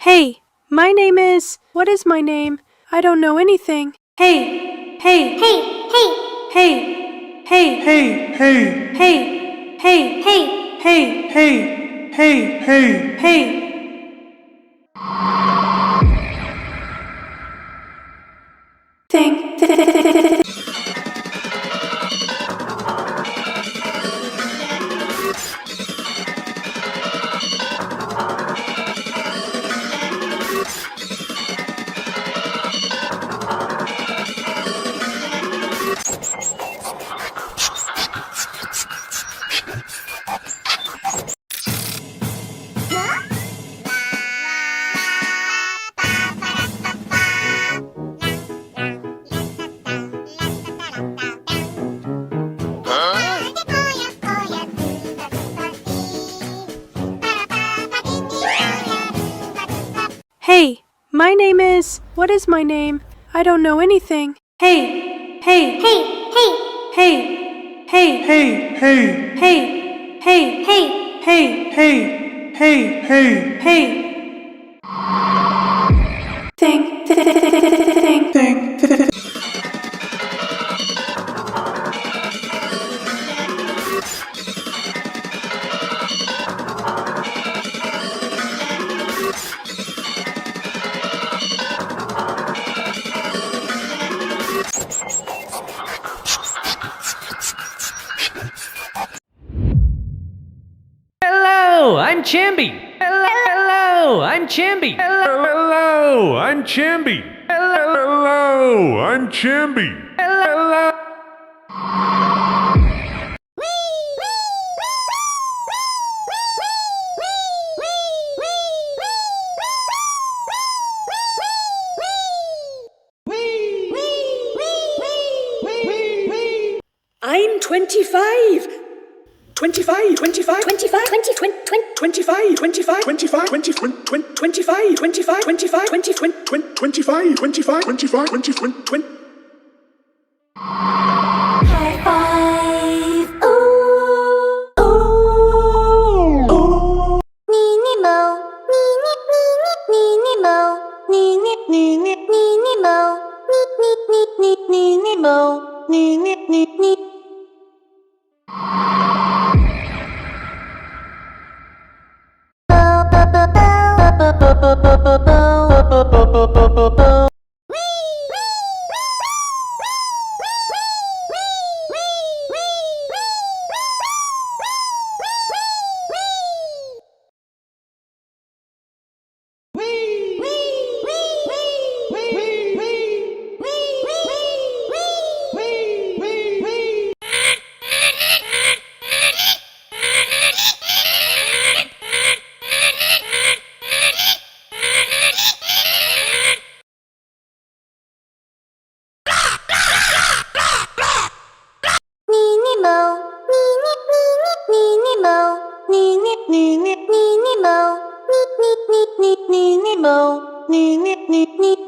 Hey, my name is... What is my name? I don't know anything. Hey, hey, hey, hey, hey, hey, hey, hey, hey, hey, hey, hey, hey, hey, hey, hey. Thing. Hey, my name is... What is my name? I don't know anything. Hey, hey, hey, hey, hey, hey, hey, hey, hey, hey, hey, hey, hey, hey, hey, hey. Thing. Hello, I'm Chambity. Hello, I'm Chambity. Hello, I'm Chambity. Hello, I'm Chambity. Hello. I'm 25. 25, 25, 25, 20, 20, 25, 25, 25, 20, 25, 25, 25, 20, 25, 25, 25, 20, 20. High five! Ooh, ooh, ooh. Meeny mo, meeny, meeny, meeny mo, meeny, meeny, meeny mo, neat, neat, neat, neat, meeny mo, neat, neat, neat, neat. Meeny mo, meeny, meeny, meeny mo, meeny, meeny, meeny mo, neat, neat, neat, neat, meeny mo, neat, neat, neat, neat.